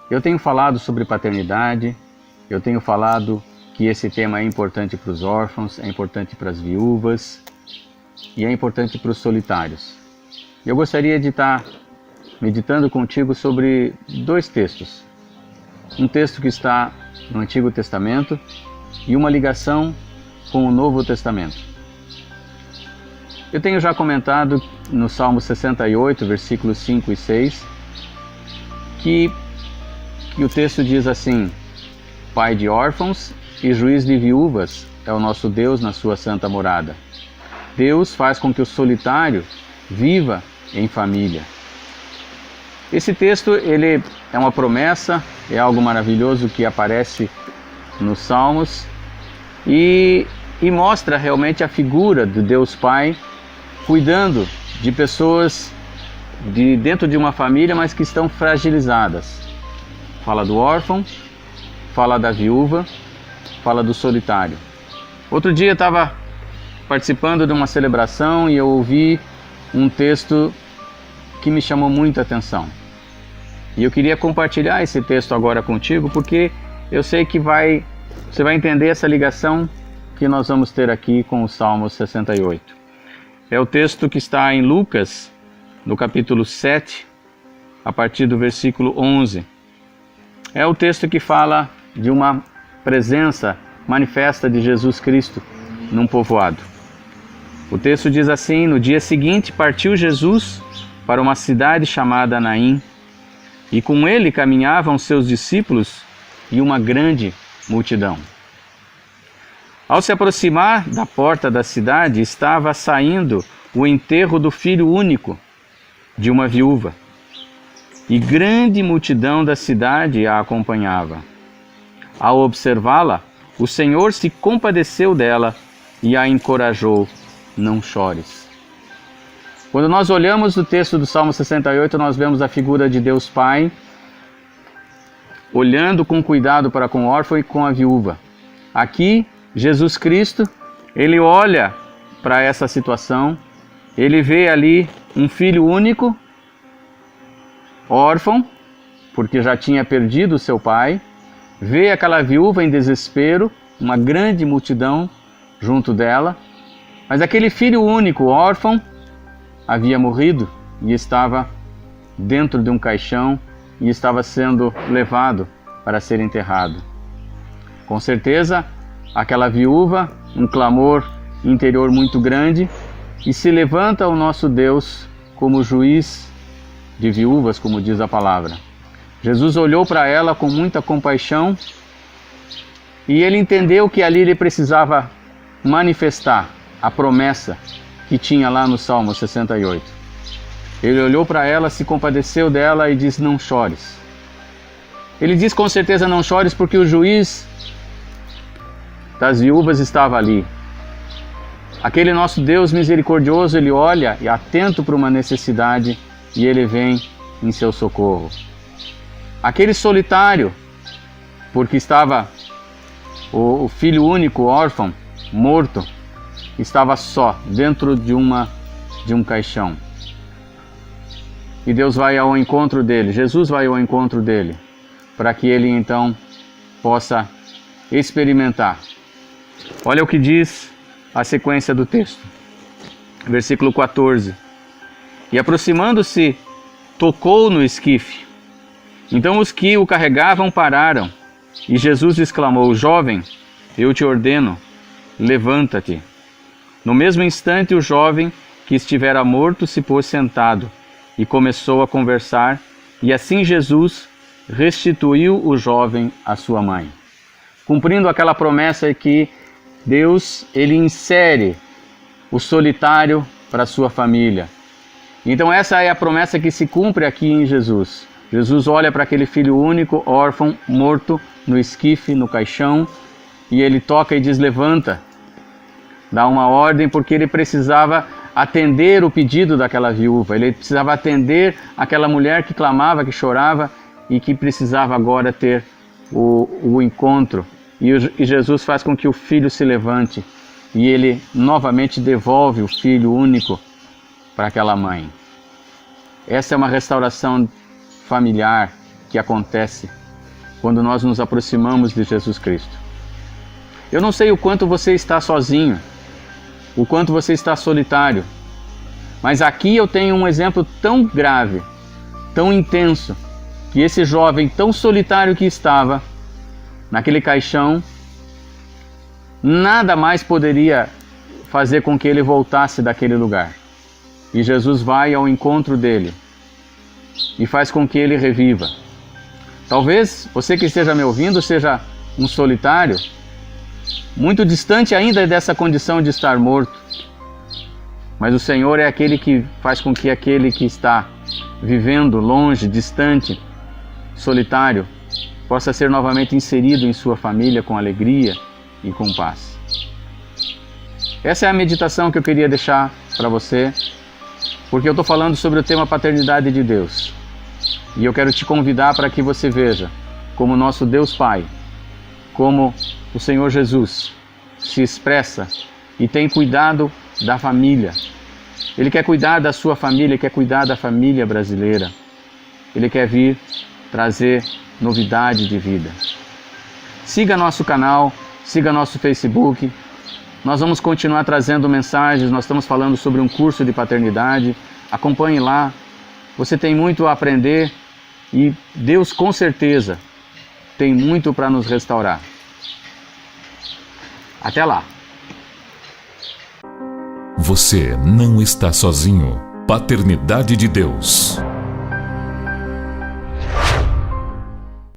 Eu tenho falado sobre paternidade, eu tenho falado que esse tema é importante para os órfãos, é importante para as viúvas e é importante para os solitários. Eu gostaria de estar meditando contigo sobre dois textos. Um texto que está no Antigo Testamento e uma ligação com o Novo Testamento. Eu tenho já comentado no Salmo 68, versículos 5 e 6, que o texto diz assim: Pai de órfãos e juiz de viúvas é o nosso Deus na sua santa morada. Deus faz com que o solitário viva em família. Esse texto ele é uma promessa, é algo maravilhoso que aparece nos Salmos e mostra realmente a figura do Deus Pai cuidando de pessoas dentro de uma família, mas que estão fragilizadas. Fala do órfão, fala da viúva, fala do solitário. Outro dia eu estava participando de uma celebração e eu ouvi um texto que me chamou muita atenção. E eu queria compartilhar esse texto agora contigo, porque eu sei que você vai entender essa ligação que nós vamos ter aqui com o Salmo 68. É o texto que está em Lucas, no capítulo 7, a partir do versículo 11. É o texto que fala de uma presença manifesta de Jesus Cristo num povoado. O texto diz assim: No dia seguinte partiu Jesus para uma cidade chamada Naim, e com ele caminhavam seus discípulos e uma grande multidão. Ao se aproximar da porta da cidade, estava saindo o enterro do filho único de uma viúva, e grande multidão da cidade a acompanhava. Ao observá-la, o Senhor se compadeceu dela e a encorajou: não chores. Quando nós olhamos o texto do Salmo 68, nós vemos a figura de Deus Pai, olhando com cuidado para com o órfão e com a viúva. Aqui, Jesus Cristo, ele olha para essa situação, ele vê ali um filho único, órfão, porque já tinha perdido seu pai, vê aquela viúva em desespero, uma grande multidão junto dela, mas aquele filho único, órfão, havia morrido e estava dentro de um caixão e estava sendo levado para ser enterrado. Com certeza, aquela viúva, um clamor interior muito grande, e se levanta o nosso Deus como juiz de viúvas, como diz a palavra. Jesus olhou para ela com muita compaixão e ele entendeu que ali ele precisava manifestar a promessa que tinha lá no Salmo 68. Ele olhou para ela, se compadeceu dela e disse: não chores. Ele diz com certeza: não chores, porque o juiz das viúvas estava ali. Aquele nosso Deus misericordioso, ele olha e atento para uma necessidade e ele vem em seu socorro. Aquele solitário, porque estava o filho único, órfão, morto, estava só dentro de um caixão. E Deus vai ao encontro dele, Jesus vai ao encontro dele, para que ele então possa experimentar. Olha o que diz a sequência do texto, versículo 14. E aproximando-se, tocou no esquife. Então os que o carregavam pararam, e Jesus exclamou: jovem, eu te ordeno, levanta-te. No mesmo instante, o jovem que estivera morto se pôs sentado e começou a conversar, e assim Jesus restituiu o jovem à sua mãe. Cumprindo aquela promessa que Deus, ele insere o solitário para a sua família. Então essa é a promessa que se cumpre aqui em Jesus. Jesus olha para aquele filho único, órfão, morto, no esquife, no caixão, e ele toca e diz: levanta. Dá uma ordem, porque ele precisava atender o pedido daquela viúva, ele precisava atender aquela mulher que clamava, que chorava e que precisava agora ter o encontro. E Jesus faz com que o filho se levante e ele novamente devolve o filho único para aquela mãe. Essa é uma restauração familiar, que acontece quando nós nos aproximamos de Jesus Cristo. Eu não sei o quanto você está sozinho, o quanto você está solitário, mas aqui eu tenho um exemplo tão grave, tão intenso, que esse jovem tão solitário que estava naquele caixão, nada mais poderia fazer com que ele voltasse daquele lugar. E Jesus vai ao encontro dele e faz com que ele reviva. Talvez você que esteja me ouvindo seja um solitário, muito distante ainda dessa condição de estar morto. Mas o Senhor é aquele que faz com que aquele que está vivendo longe, distante, solitário, possa ser novamente inserido em sua família com alegria e com paz. Essa é a meditação que eu queria deixar para você, porque eu estou falando sobre o tema paternidade de Deus. E eu quero te convidar para que você veja como nosso Deus Pai, como o Senhor Jesus se expressa e tem cuidado da família. Ele quer cuidar da sua família, quer cuidar da família brasileira. Ele quer vir trazer novidade de vida. Siga nosso canal, siga nosso Facebook. Nós vamos continuar trazendo mensagens, nós estamos falando sobre um curso de paternidade. Acompanhe lá. Você tem muito a aprender e Deus com certeza tem muito para nos restaurar. Até lá! Você não está sozinho. Paternidade de Deus.